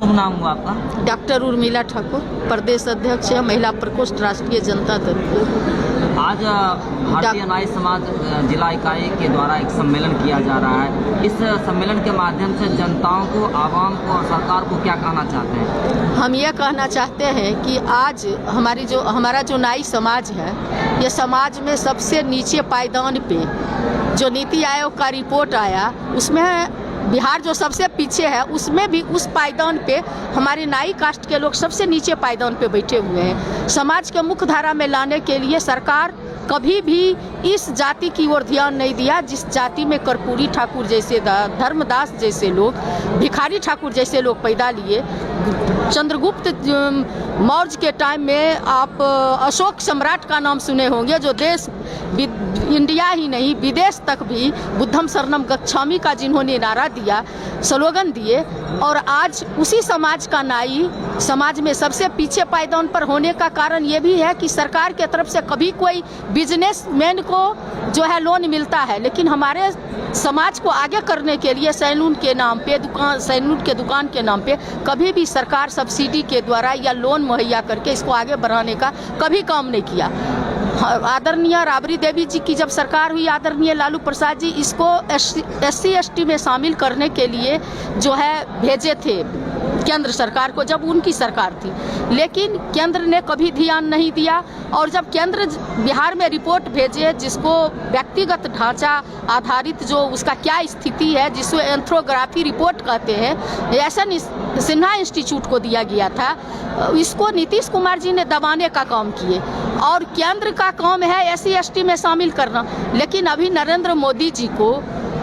शुभ नाम हुआ आपका? डॉक्टर उर्मिला ठाकुर, प्रदेश अध्यक्ष है महिला प्रकोष्ठ राष्ट्रीय जनता दल। आज भारतीय नाई समाज जिला इकाई के द्वारा एक सम्मेलन किया जा रहा है। इस सम्मेलन के माध्यम से जनताओं को, आवाम को और सरकार को क्या कहना चाहते हैं? हम ये कहना चाहते हैं कि आज हमारा जो नाई समाज है, ये समाज में सबसे नीचे पायदान पे जो नीति आयोग का रिपोर्ट आया उसमें बिहार जो सबसे पीछे है, उसमें भी उस पायदान पे हमारे नाई कास्ट के लोग सबसे नीचे पायदान पे बैठे हुए हैं। समाज के मुख्य धारा में लाने के लिए सरकार कभी भी इस जाति की ओर ध्यान नहीं दिया जिस जाति में कर्पूरी ठाकुर जैसे, धर्मदास जैसे लोग, भिखारी ठाकुर जैसे लोग पैदा लिए। चंद्रगुप्त मौर्य के टाइम में आप अशोक सम्राट का नाम सुने होंगे, जो देश इंडिया ही नहीं विदेश तक भी बुद्धम शरणम गच्छामि का जिन्होंने नारा दिया, स्लोगन दिए। और आज उसी समाज का नाई समाज में सबसे पीछे पायदान पर होने का कारण ये भी है कि सरकार के तरफ से कभी कोई बिजनेसमैन को जो है लोन मिलता है, लेकिन हमारे समाज को आगे करने के लिए सैलून के नाम पे, सैलून के दुकान के नाम पे कभी भी सरकार सब्सिडी के द्वारा या लोन मुहैया करके इसको आगे बढ़ाने का कभी काम नहीं किया। आदरणीय राबड़ी देवी जी की जब सरकार हुई, आदरणीय लालू प्रसाद जी इसको SC ST में शामिल करने के लिए जो है भेजे थे केंद्र सरकार को, जब उनकी सरकार थी, लेकिन केंद्र ने कभी ध्यान नहीं दिया। और जब केंद्र बिहार में रिपोर्ट भेजे जिसको व्यक्तिगत ढांचा आधारित जो उसका क्या स्थिति है, जिसको एंथ्रोग्राफी रिपोर्ट कहते हैं, एसन सिन्हा इंस्टीट्यूट को दिया गया था, इसको नीतीश कुमार जी ने दबाने का काम किए। और केंद्र का काम है SC ST में शामिल करना, लेकिन अभी नरेंद्र मोदी जी को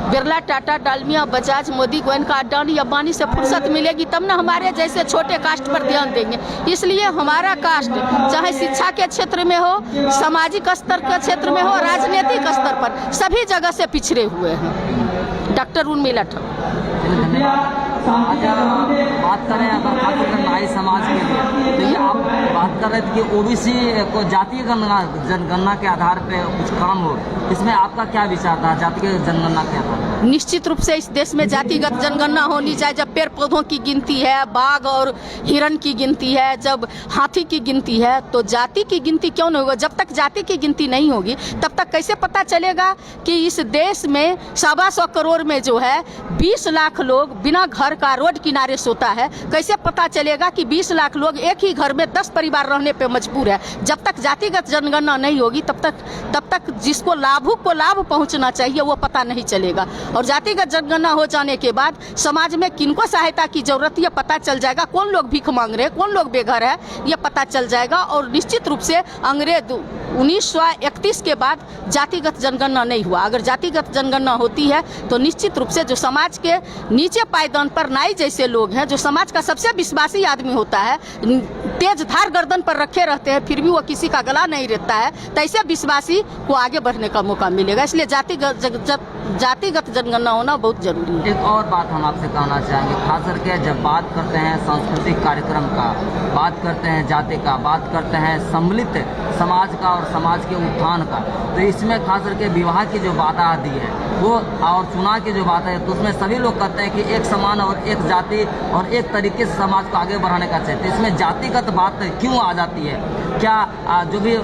बिरला, टाटा, डालमिया, बजाज, मोदी, गोयनका, अडानी, अंबानी से फुर्सत मिलेगी तब ना हमारे जैसे छोटे कास्ट पर ध्यान देंगे। इसलिए हमारा कास्ट चाहे शिक्षा के क्षेत्र में हो, सामाजिक स्तर के क्षेत्र में हो, राजनीतिक स्तर पर सभी जगह से पिछड़े हुए हैं। डॉक्टर उर्मिला ठाकुर। बात करें अगर खासकर नाई समाज के लिए, तो ये आप बात कर रहे थे कि OBC को जातीय जनगणना के आधार पे कुछ काम हो, इसमें आपका क्या विचार था? जातीय जनगणना के आधार पर निश्चित रूप से इस देश में जातिगत जनगणना होनी चाहिए। जब पेड़ पौधों की गिनती है, बाघ और हिरण की गिनती है, जब हाथी की गिनती है, तो जाति की गिनती क्यों नहीं होगा? जब तक जाति की गिनती नहीं होगी तब तक कैसे पता चलेगा कि इस देश में 125 करोड़ में जो है 20 लाख लोग बिना घर का रोड किनारे सोता है? कैसे पता चलेगा कि 20 लाख लोग एक ही घर में 10 परिवार रहने पे मजबूर है? जब तक जातिगत जनगणना नहीं होगी तब तक जिसको लाभुक को लाभ पहुंचना चाहिए वो पता नहीं चलेगा। और जातिगत जनगणना हो जाने के बाद समाज में किनको सहायता की जरूरत है पता चल जाएगा, कौन लोग भीख मांग रहे हैं, कौन लोग बेघर है, ये पता चल जाएगा। और निश्चित रूप से अंग्रेज 1931 के बाद जातिगत जनगणना नहीं हुआ। अगर जातिगत जनगणना होती है तो निश्चित रूप से जो समाज के नीचे पायदान पर नाई जैसे लोग हैं, जो समाज का सबसे विश्वासी आदमी होता है, तेज धार गर्दन पर रखे रहते हैं फिर भी वो किसी का गला नहीं रहता है, तो ऐसे विश्वासी को आगे बढ़ने का मौका मिलेगा। इसलिए जातिगत जनगणना होना बहुत जरूरी है। एक और बात हम आपसे कहना चाहेंगे, खास करके जब बात करते हैं सांस्कृतिक कार्यक्रम का, बात करते हैं जाति का, बात करते हैं सम्मिलित समाज का और समाज के उत्थान का, तो इसमें खास करके विवाह की जो बात आती है वो और चुनाव की जो बात है, तो उसमें सभी लोग कहते हैं कि एक समान और एक जाति और एक तरीके से समाज को आगे बढ़ाने का चाहते हैं। इसमें जातिगत बात क्यों आ जाती है? क्या जो भी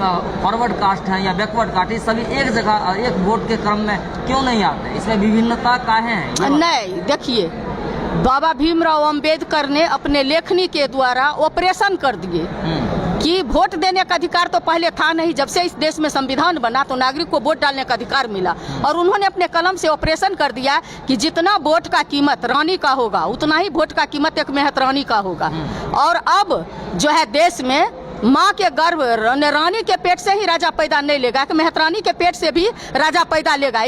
फॉरवर्ड कास्ट है या बैकवर्ड कास्ट है, सभी एक जगह एक वोट के क्रम में क्यों नहीं आते? इसमें विभिन्नता काहे है? नहीं, देखिए, बाबा भीमराव अंबेडकर ने अपने लेखनी के द्वारा ऑपरेशन कर दिए कि वोट देने का अधिकार तो पहले था नहीं। जब से इस देश में संविधान बना तो नागरिक को वोट डालने का अधिकार मिला, और उन्होंने अपने कलम से ऑपरेशन कर दिया कि जितना वोट का कीमत रानी का होगा उतना ही वोट का कीमत एक मेहत रानी का होगा। और अब जो है देश में माँ के गर्भ रानी के पेट से ही राजा पैदा नहीं लेगा, कि मेहतरानी के पेट से भी राजा पैदा लेगा।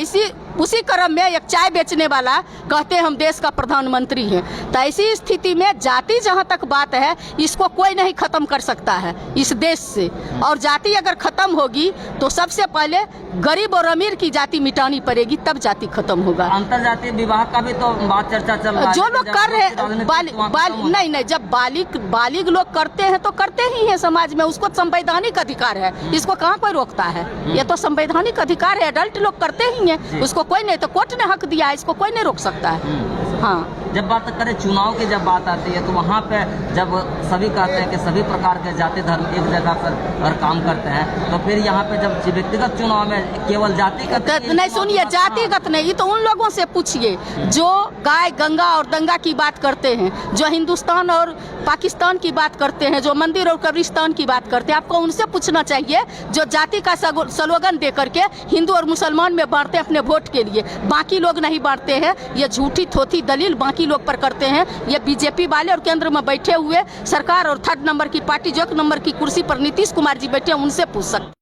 उसी क्रम में एक चाय बेचने वाला कहते हैं हम देश का प्रधानमंत्री हैं। तो ऐसी स्थिति में जाति जहाँ तक बात है, इसको कोई नहीं खत्म कर सकता है इस देश से। और जाति अगर खत्म होगी तो सबसे पहले गरीब और अमीर की जाति मिटानी पड़ेगी, तब जाति खत्म होगा। अंतरजातीय विवाह का भी तो बात चर्चा चल रहा है। जो लोग कर रहे हैं नहीं, जब बालिग लोग करते हैं तो करते ही हैं समाज में, उसको संवैधानिक अधिकार है, इसको कहाँ कोई रोकता है? ये तो संवैधानिक अधिकार है, अडल्ट लोग करते ही हैं, उसको कोई नहीं, तो कोर्ट ने हक दिया है, इसको कोई नहीं रोक सकता है। हाँ। जब बात करें चुनाव की, जब बात आती है तो वहाँ पे जब सभी कहते हैं कि सभी प्रकार के जाति धर्म एक जगह पर अगर काम करते हैं, तो फिर यहाँ पे जब व्यक्तिगत चुनाव में केवल जातिगत नहीं, सुनिए, जातिगत नहीं, ये तो उन लोगों से पूछिए जो गाय गंगा और दंगा की बात करते हैं, जो हिंदुस्तान और पाकिस्तान की बात करते हैं, जो मंदिर और कब्रिस्तान की बात करते हैं। आपको उनसे पूछना चाहिए जो जाति का स्लोगन दे करके हिंदू और मुसलमान में बांटते हैं अपने वोट के लिए। बाकी लोग नहीं बांटते हैं, ये झूठी थोथी दलील बाकी लोग पर करते हैं। ये बीजेपी वाले और केंद्र में बैठे हुए सरकार और 3rd नंबर की पार्टी, जो 1 नंबर की कुर्सी पर नीतीश कुमार जी बैठे हैं, उनसे पूछ सकते हैं।